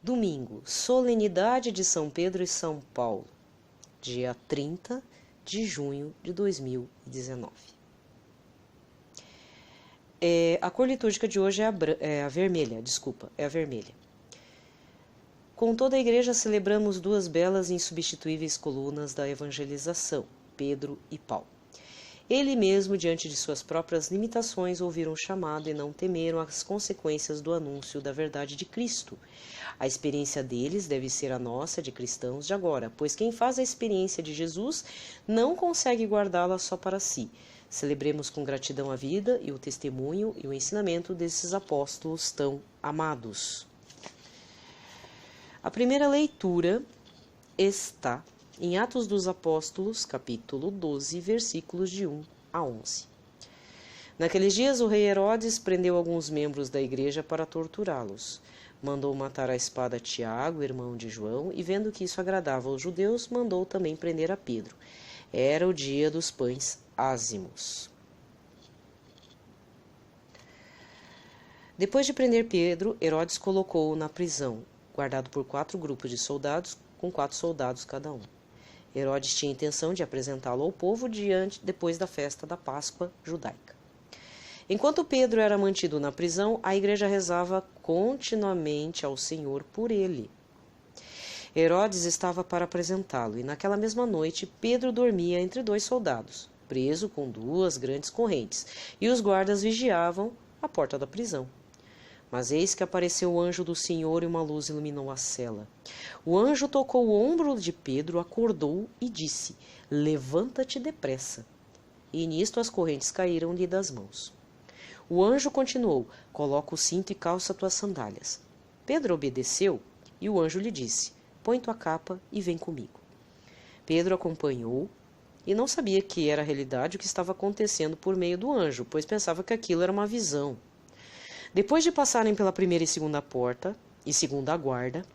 Domingo, solenidade de São Pedro e São Paulo, dia 30 de junho de 2019. A cor litúrgica de hoje é a vermelha. Com toda a igreja celebramos duas belas e insubstituíveis colunas da evangelização, Pedro e Paulo. Ele mesmo, diante de suas próprias limitações, ouviram o chamado e não temeram as consequências do anúncio da verdade de Cristo. A experiência deles deve ser a nossa de cristãos de agora, pois quem faz a experiência de Jesus não consegue guardá-la só para si. Celebremos com gratidão a vida e o testemunho e o ensinamento desses apóstolos tão amados. A primeira leitura está em Atos dos Apóstolos, capítulo 12, versículos de 1 a 11. Naqueles dias, o rei Herodes prendeu alguns membros da igreja para torturá-los. Mandou matar à espada Tiago, irmão de João, e vendo que isso agradava aos judeus, mandou também prender a Pedro. Era o dia dos pães ázimos. Depois de prender Pedro, Herodes colocou-o na prisão, guardado por 4 grupos de soldados, com 4 soldados cada um. Herodes tinha intenção de apresentá-lo ao povo depois da festa da Páscoa judaica. Enquanto Pedro era mantido na prisão, a igreja rezava continuamente ao Senhor por ele. Herodes estava para apresentá-lo, e naquela mesma noite Pedro dormia entre 2 soldados, preso com 2 grandes correntes, e os guardas vigiavam a porta da prisão. Mas eis que apareceu o anjo do Senhor e uma luz iluminou a cela. O anjo tocou o ombro de Pedro, acordou e disse: "Levanta-te depressa." E nisto as correntes caíram-lhe das mãos. O anjo continuou: "Coloca o cinto e calça tuas sandálias." Pedro obedeceu e o anjo lhe disse: "Põe tua capa e vem comigo." Pedro acompanhou e não sabia que era realidade o que estava acontecendo por meio do anjo, pois pensava que aquilo era uma visão. Depois de passarem pela primeira e segunda porta e segunda guarda,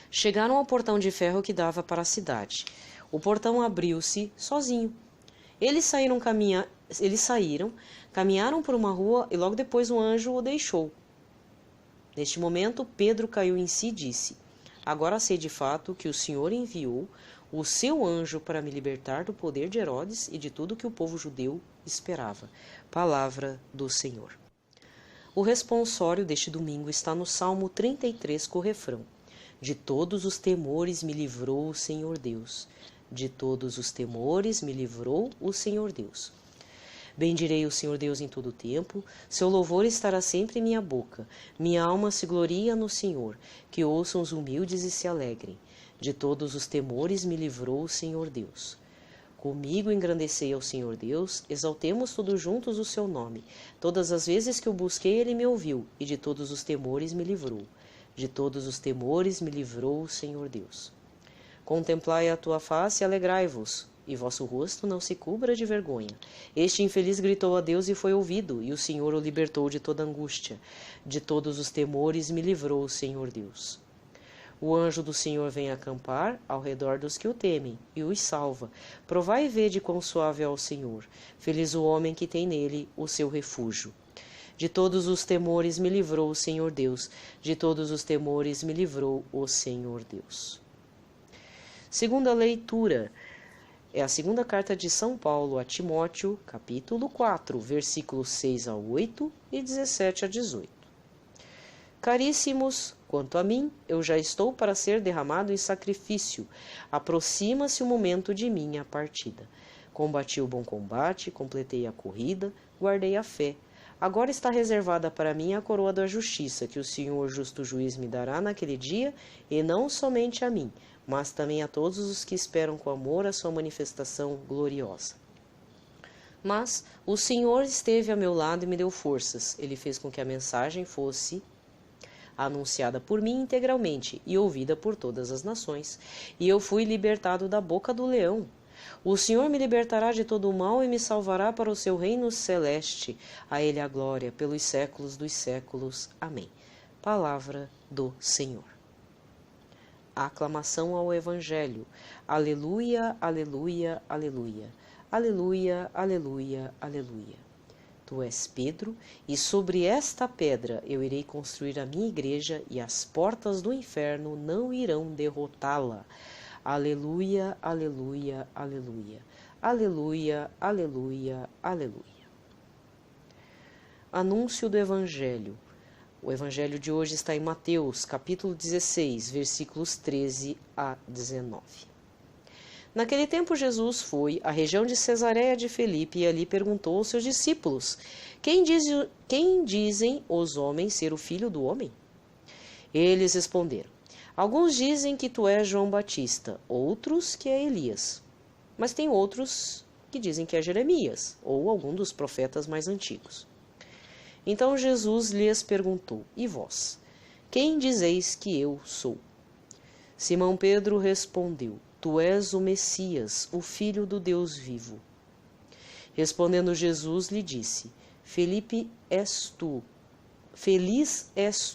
chegaram ao portão de ferro que dava para a cidade. O portão abriu-se sozinho. Eles saíram, caminharam por uma rua e logo depois o anjo o deixou. Neste momento, Pedro caiu em si e disse: "Agora sei de fato que o Senhor enviou o seu anjo para me libertar do poder de Herodes e de tudo que o povo judeu esperava." Palavra do Senhor. O responsório deste domingo está no Salmo 33, com o refrão: "De todos os temores me livrou o Senhor Deus. De todos os temores me livrou o Senhor Deus. Bendirei o Senhor Deus em todo o tempo, seu louvor estará sempre em minha boca. Minha alma se gloria no Senhor, que ouçam os humildes e se alegrem. De todos os temores me livrou o Senhor Deus. Comigo engrandecei ao Senhor Deus, exaltemos todos juntos o seu nome. Todas as vezes que o busquei, ele me ouviu, e de todos os temores me livrou. De todos os temores me livrou o Senhor Deus. Contemplai a tua face e alegrai-vos, e vosso rosto não se cubra de vergonha. Este infeliz gritou a Deus e foi ouvido, e o Senhor o libertou de toda angústia. De todos os temores me livrou o Senhor Deus. O anjo do Senhor vem acampar ao redor dos que o temem e os salva. Provai e vede quão suave é o Senhor. Feliz o homem que tem nele o seu refúgio. De todos os temores me livrou o Senhor Deus. De todos os temores me livrou o Senhor Deus. Segunda leitura é a segunda carta de São Paulo a Timóteo, capítulo 4, versículos 6 a 8 e 17 a 18. Caríssimos, quanto a mim, eu já estou para ser derramado em sacrifício. Aproxima-se o momento de minha partida. Combati o bom combate, completei a corrida, guardei a fé. Agora está reservada para mim a coroa da justiça, que o Senhor justo juiz me dará naquele dia, e não somente a mim, mas também a todos os que esperam com amor a sua manifestação gloriosa. Mas o Senhor esteve a meu lado e me deu forças. Ele fez com que a mensagem fosse anunciada por mim integralmente e ouvida por todas as nações, e eu fui libertado da boca do leão. O Senhor me libertará de todo o mal e me salvará para o seu reino celeste. A ele a glória pelos séculos dos séculos. Amém. Palavra do Senhor. Aclamação ao Evangelho. Aleluia, aleluia, aleluia. Aleluia, aleluia, aleluia. Tu és Pedro, e sobre esta pedra eu irei construir a minha igreja, e as portas do inferno não irão derrotá-la. Aleluia, aleluia, aleluia. Aleluia, aleluia, aleluia. Anúncio do Evangelho. O Evangelho de hoje está em Mateus, capítulo 16, versículos 13 a 19. Naquele tempo Jesus foi à região de Cesareia de Filipe e ali perguntou aos seus discípulos: Quem dizem os homens ser o Filho do Homem? Eles responderam: Alguns dizem que tu és João Batista, outros que é Elias, mas tem outros que dizem que é Jeremias ou algum dos profetas mais antigos. Então Jesus lhes perguntou: E vós, quem dizeis que eu sou? Simão Pedro respondeu: Tu és o Messias, o Filho do Deus vivo. Respondendo Jesus lhe disse: Feliz és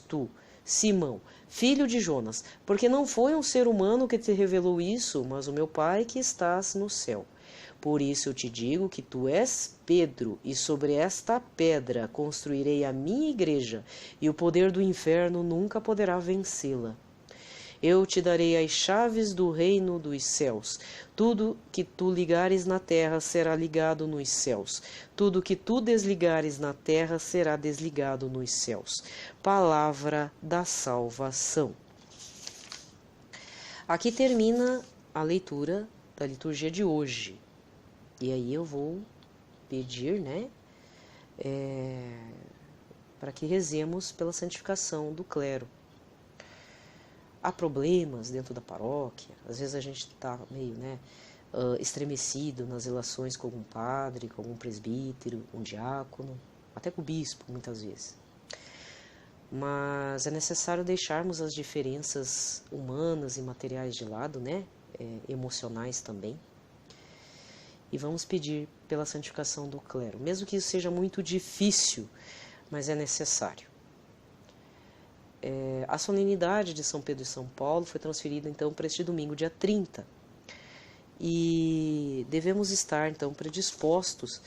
tu, Simão, filho de Jonas, porque não foi um ser humano que te revelou isso, mas o meu Pai que estás no céu. Por isso eu te digo que tu és Pedro, e sobre esta pedra construirei a minha igreja, e o poder do inferno nunca poderá vencê-la. Eu te darei as chaves do reino dos céus. Tudo que tu ligares na terra será ligado nos céus. Tudo que tu desligares na terra será desligado nos céus. Palavra da salvação. Aqui termina a leitura da liturgia de hoje. E aí eu vou pedir, para que rezemos pela santificação do clero. Há problemas dentro da paróquia, às vezes a gente está meio estremecido nas relações com algum padre, com algum presbítero, um diácono, até com o bispo, muitas vezes. Mas é necessário deixarmos as diferenças humanas e materiais de lado, emocionais também. E vamos pedir pela santificação do clero, mesmo que isso seja muito difícil, mas é necessário. A solenidade de São Pedro e São Paulo foi transferida então para este domingo, dia 30. E devemos estar então predispostos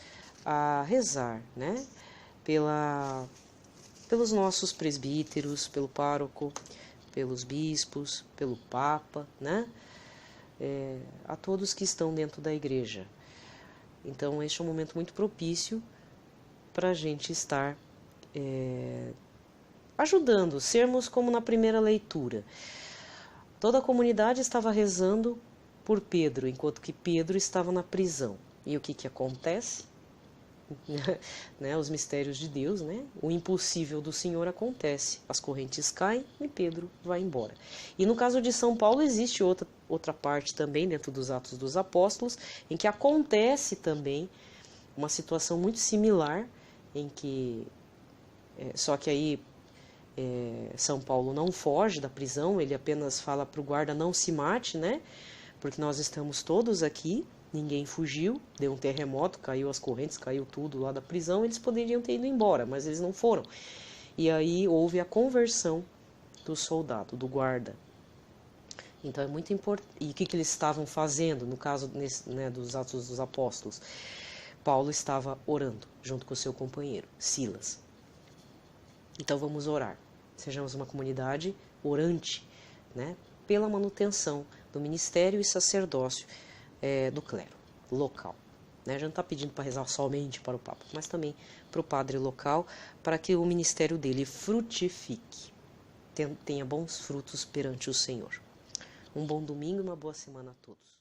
a rezar, pelos nossos presbíteros, pelo pároco, pelos bispos, pelo Papa, a todos que estão dentro da igreja. Então este é um momento muito propício para a gente estar ajudando, sermos como na primeira leitura. Toda a comunidade estava rezando por Pedro, enquanto que Pedro estava na prisão. E o que acontece? Os mistérios de Deus, o impossível do Senhor acontece. As correntes caem e Pedro vai embora. E no caso de São Paulo existe outra parte também dentro dos Atos dos Apóstolos, em que acontece também uma situação muito similar, em que só que aí São Paulo não foge da prisão, ele apenas fala para o guarda: não se mate, porque nós estamos todos aqui, ninguém fugiu, deu um terremoto, caiu as correntes, caiu tudo lá da prisão, eles poderiam ter ido embora, mas eles não foram. E aí houve a conversão do soldado, do guarda. Então é muito importante. E o que eles estavam fazendo, no caso dos Atos dos Apóstolos? Paulo estava orando junto com o seu companheiro, Silas. Então vamos orar. Sejamos uma comunidade orante, pela manutenção do ministério e sacerdócio do clero local. A gente não está pedindo para rezar somente para o Papa, mas também para o padre local, para que o ministério dele frutifique, tenha bons frutos perante o Senhor. Um bom domingo e uma boa semana a todos.